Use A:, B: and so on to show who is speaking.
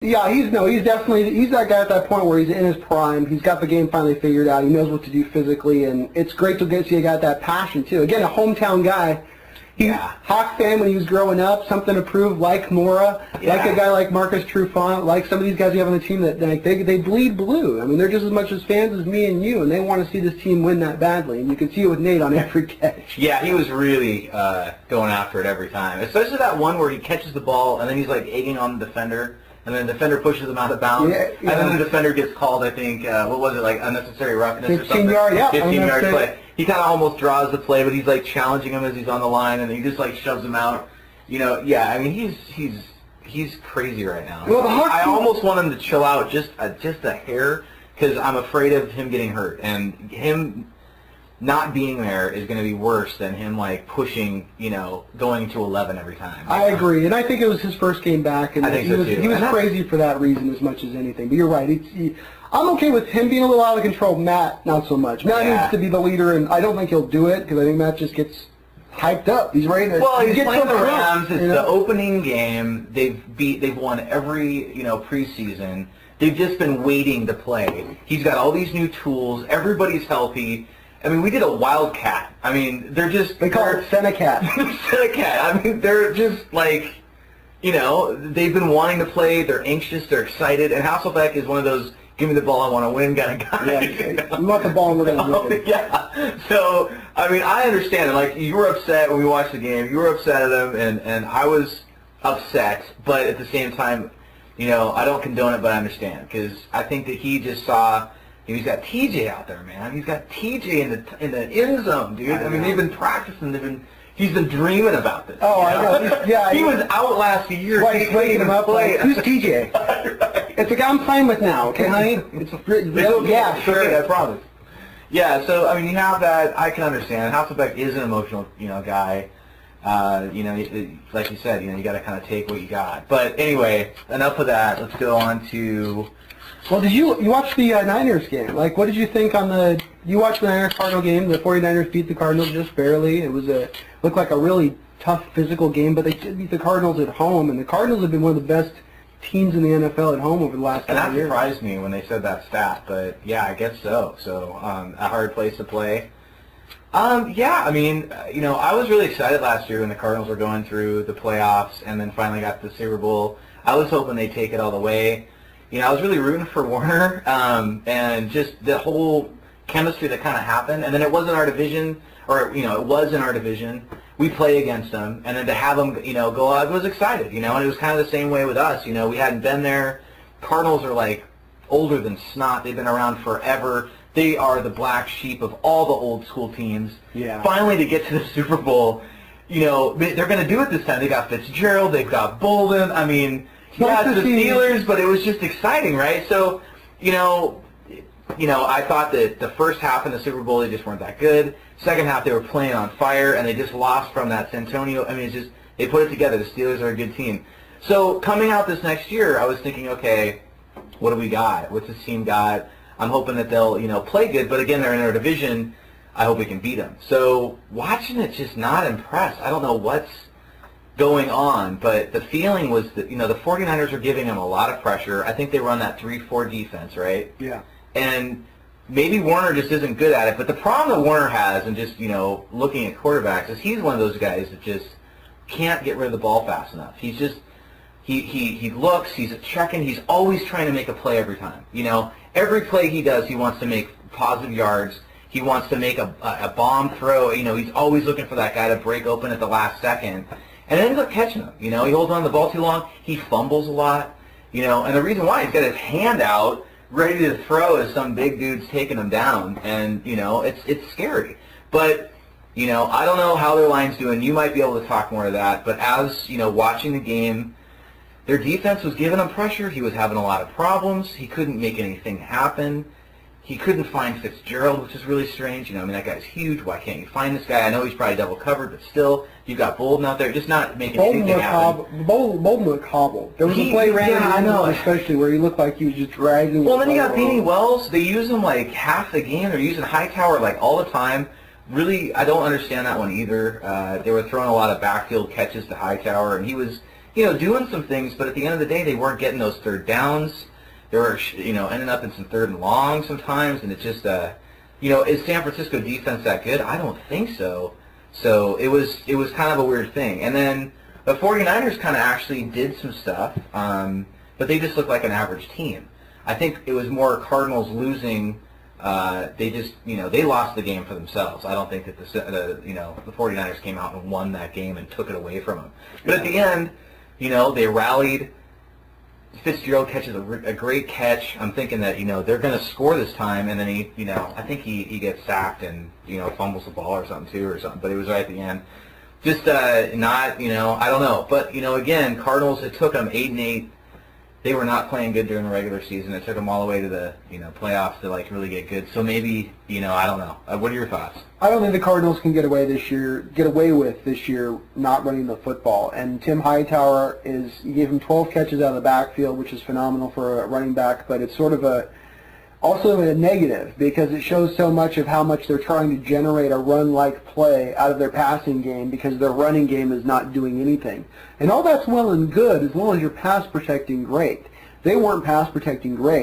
A: Yeah, he's definitely that guy at that point where he's in his prime. He's got the game finally figured out. He knows what to do physically, and it's great to see a guy with that passion too. Again, a hometown guy. Hawk fan when he was growing up, something to prove, like Mora, like a guy like Marcus Trufant, like some of these guys we have on the team that they bleed blue. I mean, they're just as much as fans as me and you, and they want to see this team win that badly. And you can see it with Nate on every catch.
B: Yeah, he was really going after it every time, especially that one where he catches the ball and then he's like egging on the defender. And then the defender pushes him out of bounds. And then the defender gets called, I think, what was it, like unnecessary roughness or something? 15-yard play. He kind of almost draws the play, but he's like challenging him as he's on the line, and he just like shoves him out. I mean, he's crazy right now. Well, I almost want him to chill out just a hair, because I'm afraid of him getting hurt. And him not being there is going to be worse than him like pushing, going to 11 every time.
A: I agree, and I think it was his first game back, and
B: I think so too.
A: He was crazy for that reason as much as anything. But you're right. I'm okay with him being a little out of control. Matt, not so much. Matt needs to be the leader, and I don't think he'll do it because I think Matt just gets hyped up. He's ready to.
B: Well, he's playing the Rams. It's the opening game. They've won every preseason. They've just been waiting to play. He's got all these new tools. Everybody's healthy. I mean, we did a wildcat. I mean, they
A: call it Senecat.
B: Senecat. I mean, they're just like, they've been wanting to play. They're anxious. They're excited. And Hasselbeck is one of those give me the ball, I want to win kind of guy.
A: Yeah, you want the ball, and we're going to win.
B: Yeah. So, I mean, I understand it. Like, you were upset when we watched the game. You were upset at him, and I was upset. But at the same time, I don't condone it, but I understand because I think that he just saw. He's got TJ out there, man. He's got TJ in the end zone, dude. I mean, they've been practicing. He's been dreaming about this.
A: Oh, I know.
B: He was out last year.
A: Like, waking him up. Like, who's TJ?
B: Right.
A: It's the guy I'm playing with now. Okay, honey. It's real. Yeah,
B: sure. I promise. Yeah. So I mean, you have that. I can understand. Hasselbeck is an emotional, guy. Like you said, you got to kind of take what you got. But anyway, enough of that. Let's go on to.
A: Well, did you watch the Niners game? Like, what did you think on you watched the Niners-Cardinal game? The 49ers beat the Cardinals just barely. It looked like a really tough physical game, but they did beat the Cardinals at home, and the Cardinals have been one of the best teams in the NFL at home over the last couple years.
B: And that surprised me when they said that stat, but yeah, I guess so. So, a hard place to play. Yeah, I mean, I was really excited last year when the Cardinals were going through the playoffs and then finally got to the Super Bowl. I was hoping they'd take it all the way. I was really rooting for Warner, and just the whole chemistry that kind of happened. And then it wasn't our division, or, it was in our division. We play against them, and then to have them, go out, I was excited, and it was kind of the same way with us. We hadn't been there. Cardinals are, like, older than snot. They've been around forever. They are the black sheep of all the old school teams.
A: Yeah.
B: Finally, to get to the Super Bowl, they're going to do it this time. They got Fitzgerald. They've got Bolden. I mean... Yeah, it's the Steelers, but it was just exciting, right? So, I thought that the first half in the Super Bowl, they just weren't that good. Second half, they were playing on fire, and they just lost from that Santonio. I mean, they put it together. The Steelers are a good team. So, coming out this next year, I was thinking, okay, what do we got? What's this team got? I'm hoping that they'll, play good, but again, they're in our division. I hope we can beat them. So, watching it, just not impressed. I don't know what's going on, but the feeling was that, the 49ers are giving them a lot of pressure. I think they run that 3-4 defense, right?
A: Yeah.
B: And maybe Warner just isn't good at it, but the problem that Warner has, and just, looking at quarterbacks, is he's one of those guys that just can't get rid of the ball fast enough. He's just, he looks, he's checking, he's always trying to make a play every time. Every play he does, he wants to make positive yards. He wants to make a bomb throw. He's always looking for that guy to break open at the last second. And it ends up catching him. He holds on to the ball too long. He fumbles a lot. And the reason why, he's got his hand out, ready to throw as some big dude's taking him down. And, it's scary. But, I don't know how their line's doing. You might be able to talk more to that. But as, watching the game, their defense was giving him pressure. He was having a lot of problems. He couldn't make anything happen. He couldn't find Fitzgerald, which is really strange. That guy's huge. Why can't you find this guy? I know he's probably double covered, but still, you've got Bolden out there just not making anything happen.
A: Bolden looked hobbled. There was a play ran especially where he looked like he was just dragging.
B: Well, then you got Beanie Wells. They use him like half the game. They're using Hightower like all the time. Really, I don't understand that one either. They were throwing a lot of backfield catches to Hightower, and he was doing some things, but at the end of the day, they weren't getting those third downs. They were, ending up in some third and long sometimes, and it just, is San Francisco defense that good? I don't think so. So it was kind of a weird thing. And then the 49ers kind of actually did some stuff, but they just looked like an average team. I think it was more Cardinals losing. They just, they lost the game for themselves. I don't think that the 49ers came out and won that game and took it away from them. But at the end, they rallied. Fitzgerald catches a great catch. I'm thinking that, they're going to score this time, and then I think he gets sacked and, fumbles the ball or something too or something, but it was right at the end. Just not, I don't know. But, again, Cardinals, it took them 8-8. They were not playing good during the regular season. It took them all the way to the, playoffs to, really get good. So maybe, I don't know. What are your thoughts?
A: I don't think the Cardinals can get away with this year not running the football. And Tim Hightower you gave him 12 catches out of the backfield, which is phenomenal for a running back, but it's sort of also a negative because it shows so much of how much they're trying to generate a run-like play out of their passing game because their running game is not doing anything. And all that's well and good as long as you're pass protecting great. They weren't pass protecting great.